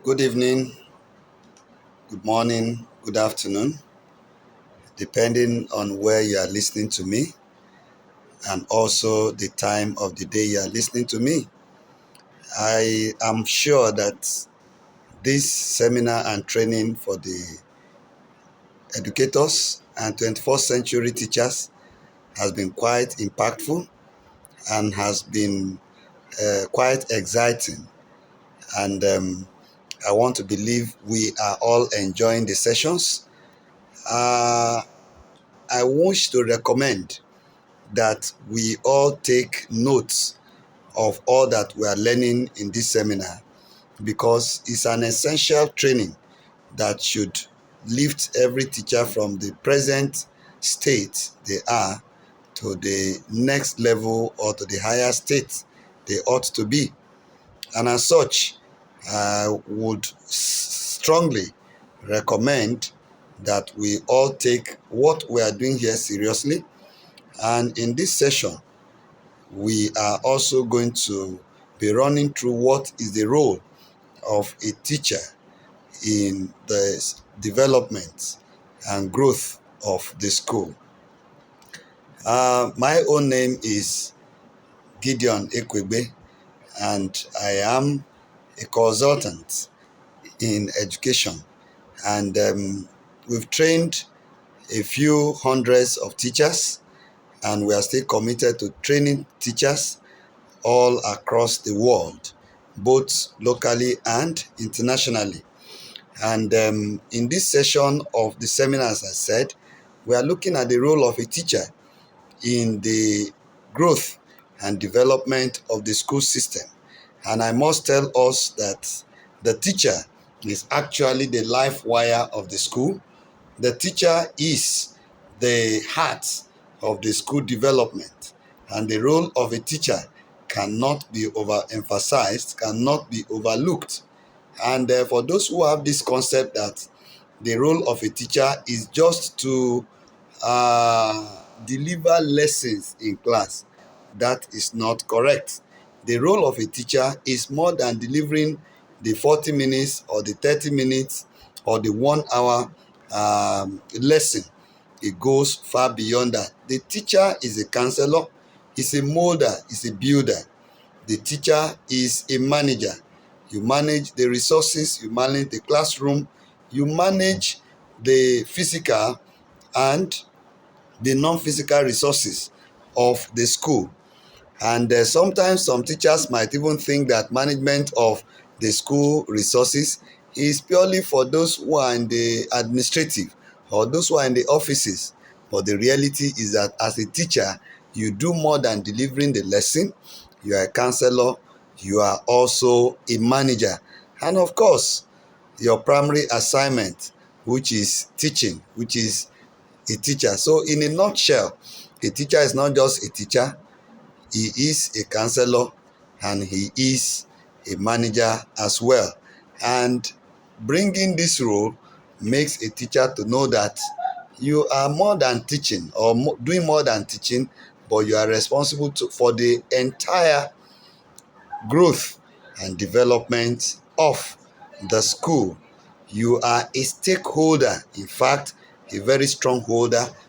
Good evening, good morning, good afternoon, depending on where you are listening to me and also the time of the day you are listening to me. I am sure that this seminar and training for the educators and 21st century teachers has been quite impactful and has been quite exciting. And I want to believe we are all enjoying the sessions. Uh, I wish to recommend that we all take notes of all that we are learning in this seminar because it's an essential training that should lift every teacher from the present state they are to the next level or to the higher state they ought to be. And as such, I would strongly recommend that we all take what we are doing here seriously. And in this session, we are also going to be running through what is the role of a teacher in the development and growth of the school. My own name is Gideon Ekwebe, and I am a consultant in education. And we've trained a few hundreds of teachers, and we are still committed to training teachers all across the world, both locally and internationally. And in this session of the seminar, as I said, we are looking at the role of a teacher in the growth and development of the school system. And I must tell us that the teacher is actually the life wire of the school. The teacher is the heart of the school development, and the role of a teacher cannot be overemphasized, cannot be overlooked. And for those who have this concept that the role of a teacher is just to deliver lessons in class, that is not correct. The role of a teacher is more than delivering the 40 minutes or the 30 minutes or the 1 hour lesson. It goes far beyond that. The teacher is a counselor, is a molder, is a builder. The teacher is a manager. You manage the resources, you manage the classroom, you manage the physical and the non-physical resources of the school. And sometimes some teachers might even think that management of the school resources is purely for those who are in the administrative or those who are in the offices. But the reality is that as a teacher, you do more than delivering the lesson. You are a counselor, you are also a manager. And of course, your primary assignment, which is teaching, which is a teacher. So in a nutshell, a teacher is not just a teacher, he is a counselor and he is a manager as well. And bringing this role makes a teacher to know that you are more than teaching or doing more than teaching, but you are responsible for the entire growth and development of the school. You are a stakeholder, in fact, a very strong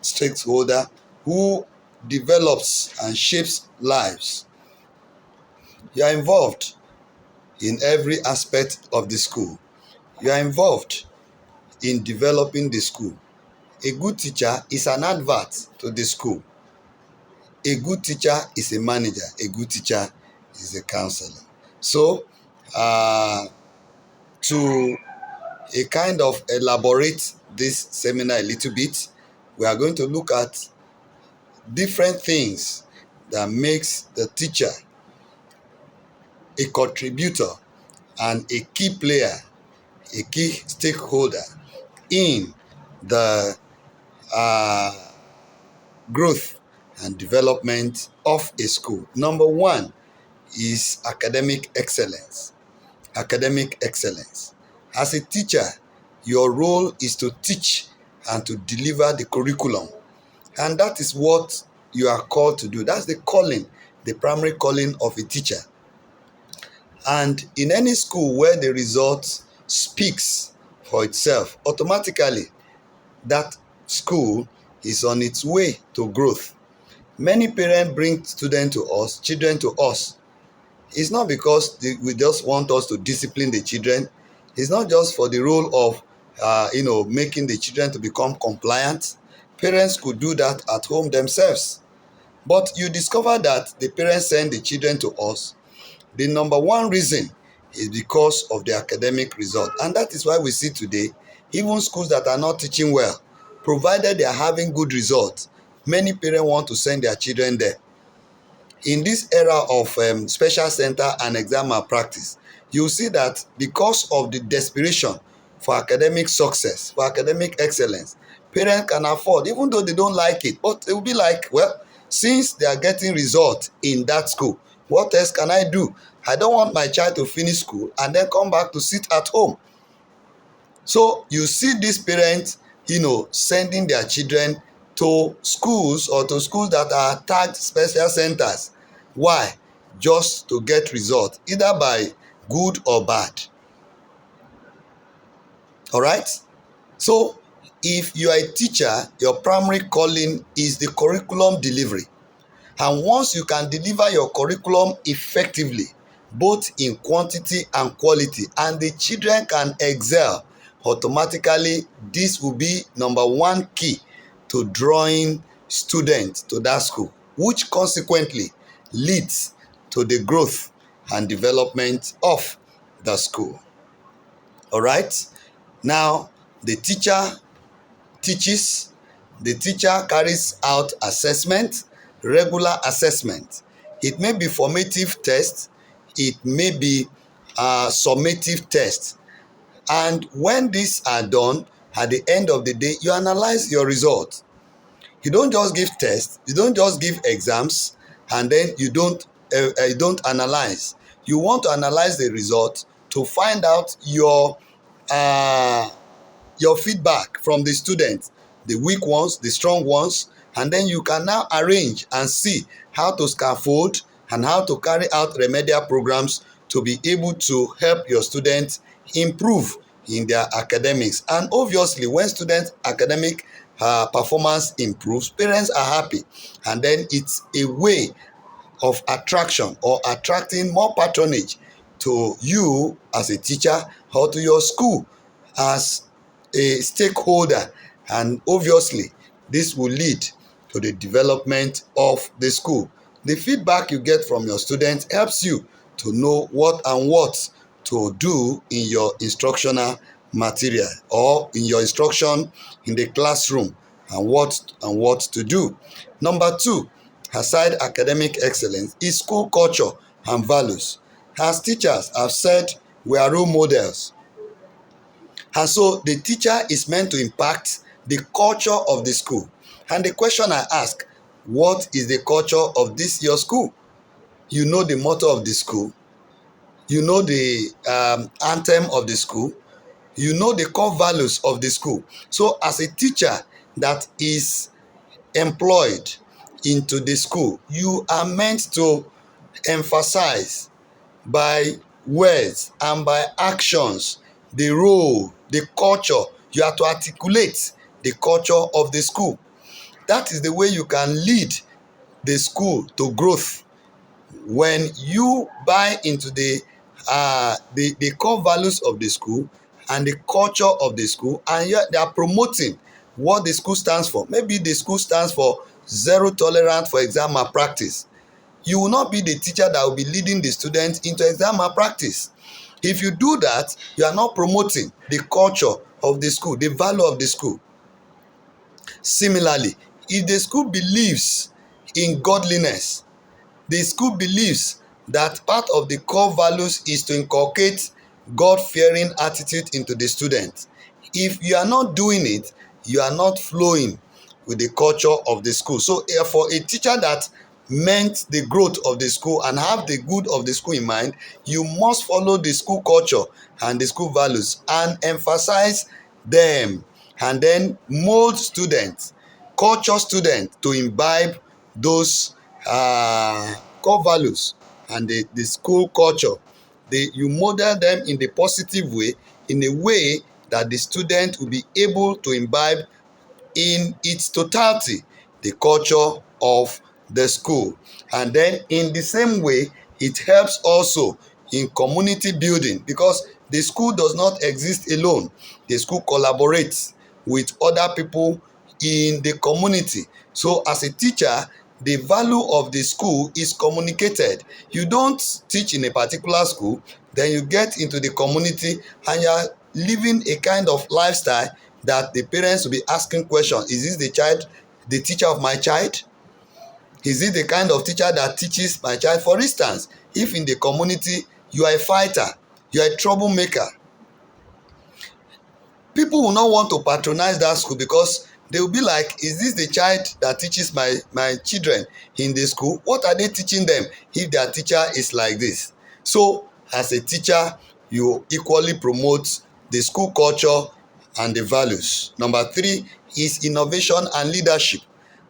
stakeholder who develops and shapes lives. You are involved in every aspect of the school. You are involved in developing the school. A good teacher is an advert to the school. A good teacher is a manager. A good teacher is a counselor. So, to a kind of elaborate this seminar a little bit, we are going to look at different things that makes the teacher a contributor and a key player, a key stakeholder in the growth and development of a school. Number one is academic excellence. Academic excellence. As a teacher, your role is to teach and to deliver the curriculum. And that is what you are called to do. That's the calling, the primary calling of a teacher. And in any school where the results speaks for itself. Automatically, that school is on its way to growth. Many parents bring students to us, children to us. It's not because we just want us to discipline the children. It's not just for the role of making the children to become compliant. Parents could do that at home themselves. But you discover that the parents send the children to us. The number one reason is because of the academic result. And that is why we see today, even schools that are not teaching well, provided they are having good results, many parents want to send their children there. In this era of special center and exam malpractice, you see that because of the desperation for academic success, for academic excellence, parents can afford, even though they don't like it, but it will be like, well, since they are getting results in that school, what else can I do? I don't want my child to finish school and then come back to sit at home. So you see these parents, sending their children to schools or to schools that are tagged special centers. Why? Just to get results, either by good or bad. All right? So if you are a teacher, your primary calling is the curriculum delivery. And once you can deliver your curriculum effectively, both in quantity and quality, and the children can excel, automatically this will be number one key to drawing students to that school, which consequently leads to the growth and development of the school. All right? Now, the teacher teaches, the teacher carries out assessment, regular assessment. It may be formative test, it may be summative test. And when these are done, at the end of the day, you analyze your result. You don't just give tests, you don't just give exams, and then you don't analyze. You want to analyze the result to find out uh, your feedback from the students, the weak ones, the strong ones, and then you can now arrange and see how to scaffold and how to carry out remedial programs to be able to help your students improve in their academics. And obviously, when students' academic performance improves, parents are happy, and then it's a way of attraction or attracting more patronage to you as a teacher or to your school as a stakeholder. And obviously this will lead to the development of the school. The feedback you get from your students helps you to know what to do in your instructional material or in your instruction in the classroom, and what to do. Number two, aside academic excellence, is school culture and values. As teachers have said, we are role models. And so the teacher is meant to impact the culture of the school. And the question I ask, what is the culture of this your school? You know the motto of the school. You know the anthem of the school. You know the core values of the school. So as a teacher that is employed into the school, you are meant to emphasize by words and by actions the role, the culture. You have to articulate the culture of the school. That is the way you can lead the school to growth. When you buy into the core values of the school and the culture of the school, and they are promoting what the school stands for. Maybe the school stands for zero tolerance for exam malpractice. You will not be the teacher that will be leading the students into exam malpractice. If you do that, you are not promoting the culture of the school, the value of the school. Similarly, if the school believes in godliness, the school believes that part of the core values is to inculcate God-fearing attitude into the students. If you are not doing it, you are not flowing with the culture of the school. So for a teacher that meant the growth of the school and have the good of the school in mind, you must follow the school culture and the school values and emphasize them, and then mold students, culture students to imbibe those core values and the school culture you model them in the positive way, in a way that the student will be able to imbibe in its totality the culture of the school. And then in the same way, it helps also in community building, because the school does not exist alone. The school collaborates with other people in the community. So as a teacher, the value of the school is communicated. You don't teach in a particular school, then you get into the community and you are living a kind of lifestyle that the parents will be asking questions. Is this the teacher of my child? Is it the kind of teacher that teaches my child? For instance, if in the community you are a fighter, you are a troublemaker, people will not want to patronize that school, because they will be like, is this the child that teaches my children in the school? What are they teaching them if their teacher is like this? So as a teacher, you equally promote the school culture and the values. Number 3 is innovation and leadership.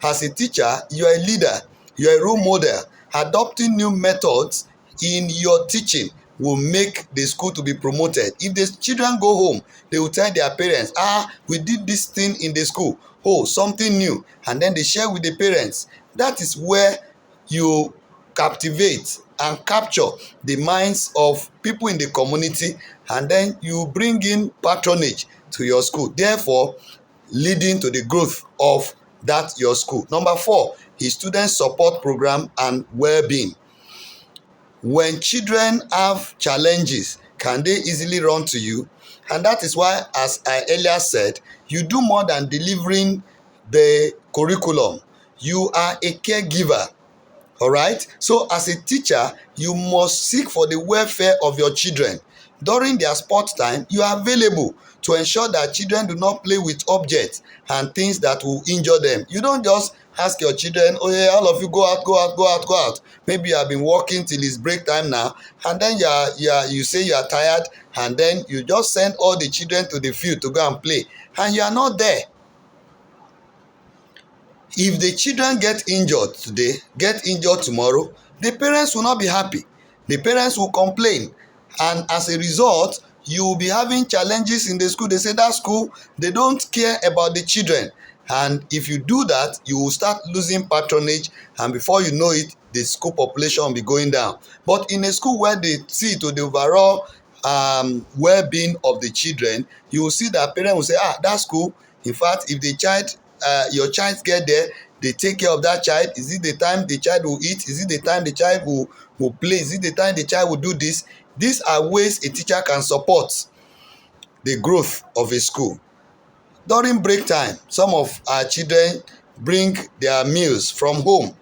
As a teacher, you are a leader, you are a role model. Adopting new methods in your teaching will make the school to be promoted. If the children go home, they will tell their parents, we did this thing in the school, oh, something new, and then they share with the parents. That is where you captivate and capture the minds of people in the community, and then you bring in patronage to your school, therefore leading to the growth of that your school. Number 4 is student support program and well-being. When children have challenges, can they easily run to you? And that is why, as I earlier said, you do more than delivering the curriculum. You are a caregiver. All right? So as a teacher, you must seek for the welfare of your children. During their sports time, you are available to ensure that children do not play with objects and things that will injure them. You don't just ask your children, oh yeah, all of you go out, go out, go out, go out. Maybe you have been working till it's break time now, and then you say you are tired, and then you just send all the children to the field to go and play, and you are not there. If the children get injured today, get injured tomorrow, the parents will not be happy. The parents will complain, and as a result, you will be having challenges in the school. They say that school, they don't care about the children, and if you do that, you will start losing patronage, and before you know it, the school population will be going down. But in a school where they see to the overall well-being of the children, you will see that parents will say, that school, in fact, if the child your child get there, they take care of that child. Is it the time the child will eat? Is it the time the child will play? Is it the time the child will do this? These are ways a teacher can support the growth of a school. During break time, some of our children bring their meals from home.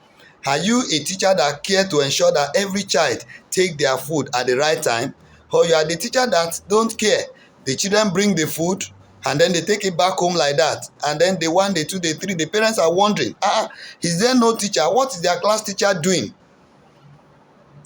Are you a teacher that care to ensure that every child take their food at the right time? Or you are the teacher that don't care? The children bring the food, and then they take it back home like that, and then day 1, day 2, day 3, the parents are wondering, is there no teacher? What is their class teacher doing?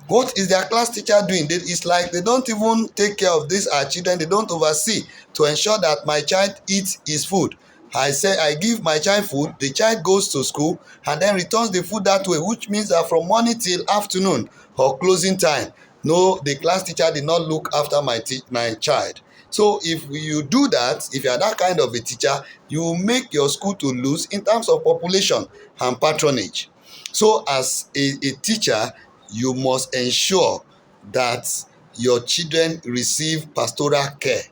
What is their class teacher doing? It's like they don't even take care of these children. They don't oversee to ensure that my child eats his food. I say I give my child food, the child goes to school and then returns the food that way, which means that from morning till afternoon or closing time, no, the class teacher did not look after my child. So if you do that, if you are that kind of a teacher, you will make your school to lose in terms of population and patronage. So as a teacher, you must ensure that your children receive pastoral care.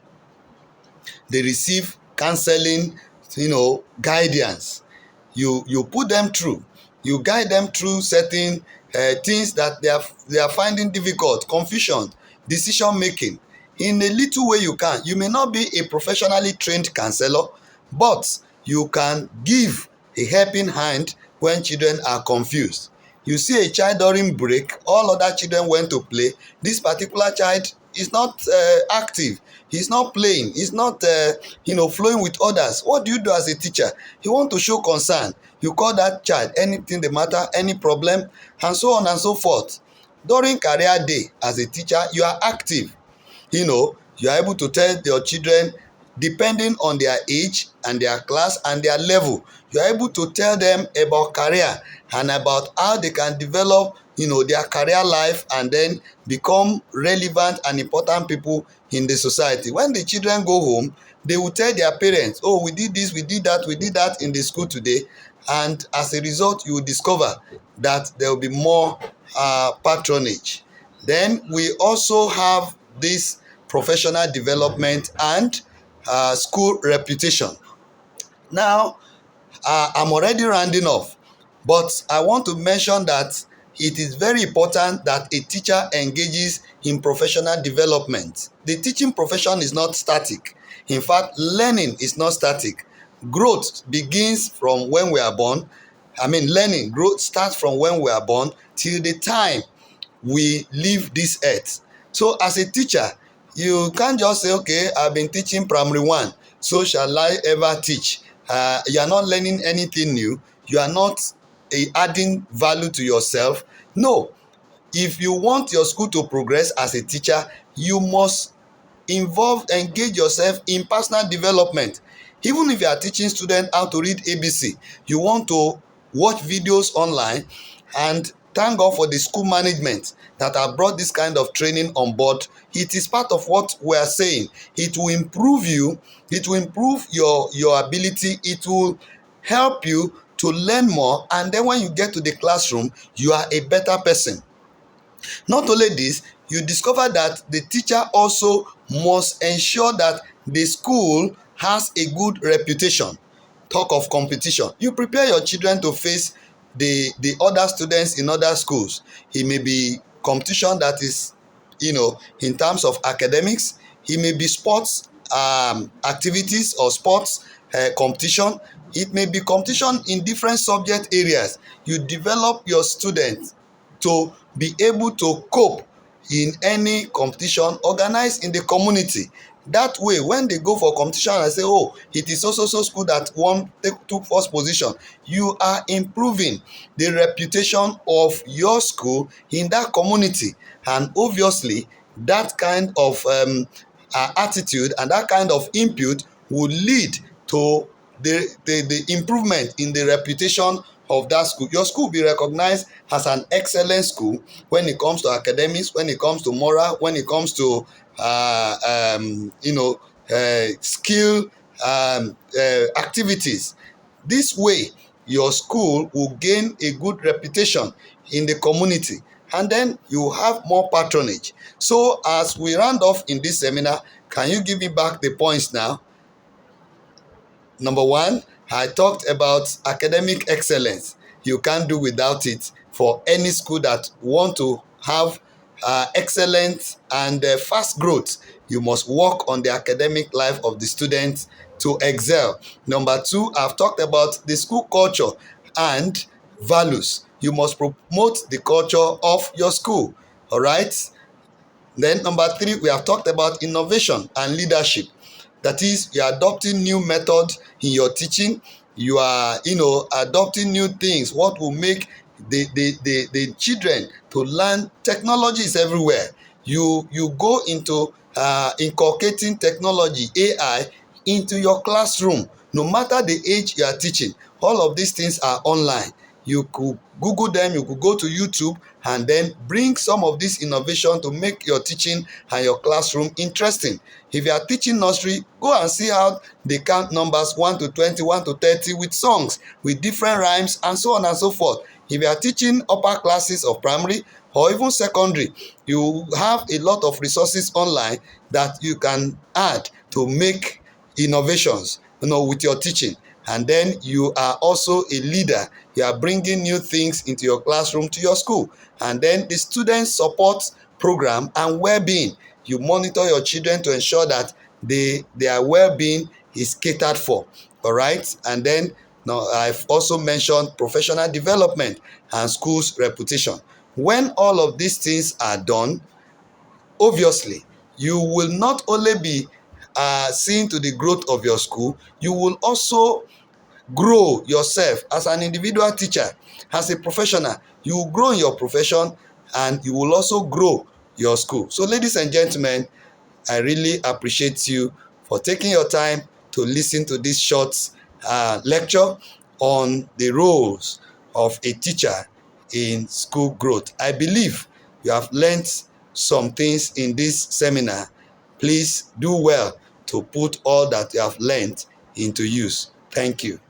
They receive counseling, guidance. You put them through. You guide them through certain things that they are finding difficult, confusion, decision making. In a little way you can. You may not be a professionally trained counselor, but you can give a helping hand when children are confused. You see a child during break, all other children went to play. This particular child is not active. He's not playing. He's not flowing with others. What do you do as a teacher? You want to show concern. You call that child, anything the matter, any problem, and so on and so forth. During career day as a teacher, you are active. You are able to tell your children, depending on their age and their class and their level, you are able to tell them about career and about how they can develop their career life and then become relevant and important people in the society. When the children go home, they will tell their parents, oh, we did this, we did that in the school today. And as a result, you will discover that there will be more patronage. Then we also have this professional development and school reputation. Now, I'm already rounding off, but I want to mention that it is very important that a teacher engages in professional development. The teaching profession is not static. In fact, learning is not static. Growth begins from when we are born. Learning, growth starts from when we are born till the time we leave this earth. So as a teacher, you can't just say, okay, I've been teaching primary one, so shall I ever teach? You are not learning anything new. You are not adding value to yourself. No. If you want your school to progress as a teacher, you must engage yourself in personal development. Even if you are teaching students how to read ABC, you want to watch videos online, and thank God for the school management that have brought this kind of training on board. It is part of what we are saying. It will improve you. It will improve your ability. It will help you to learn more, and then when you get to the classroom, you are a better person. Not only this, you discover that the teacher also must ensure that the school has a good reputation. Talk of competition. You prepare your children to face the other students in other schools. It may be competition that is, in terms of academics. It may be sports activities or sports competition. It may be competition in different subject areas. You develop your students to be able to cope in any competition organized in the community. That way, when they go for competition and say, oh, it is so school that took first position, you are improving the reputation of your school in that community. And obviously, that kind of attitude and that kind of input will lead to the improvement in the reputation of that school. Your school will be recognized as an excellent school when it comes to academics, when it comes to moral, when it comes to skill activities. This way, your school will gain a good reputation in the community, and then you have more patronage. So as we round off in this seminar, can you give me back the points now? Number one, I talked about academic excellence. You can't do without it for any school that want to have excellent and fast growth. You must work on the academic life of the students to excel. Number two, I've talked about the school culture and values. You must promote the culture of your school. All right. Then number three, we have talked about innovation and leadership. That is, you are adopting new methods in your teaching. You are, adopting new things. What will make the children to learn? Technology is everywhere. You go into inculcating technology, AI, into your classroom. No matter the age you are teaching, all of these things are online. You could Google them, you could go to YouTube and then bring some of this innovation to make your teaching and your classroom interesting. If you are teaching nursery, go and see how they count numbers 1 to 20, 1 to 30 with songs, with different rhymes and so on and so forth. If you are teaching upper classes of primary or even secondary, you have a lot of resources online that you can add to make innovations, with your teaching. And then you are also a leader. You are bringing new things into your classroom, to your school. And then the student support program and well-being. You monitor your children to ensure that their well-being is catered for. All right. And then now I've also mentioned professional development and school's reputation. When all of these things are done, obviously, you will not only be seeing to the growth of your school, you will also grow yourself as an individual teacher, as a professional. You will grow in your profession and you will also grow your school. So ladies and gentlemen, I really appreciate you for taking your time to listen to this short lecture on the roles of a teacher in school growth. I believe you have learned some things in this seminar. Please do well to put all that you have learned into use. Thank you.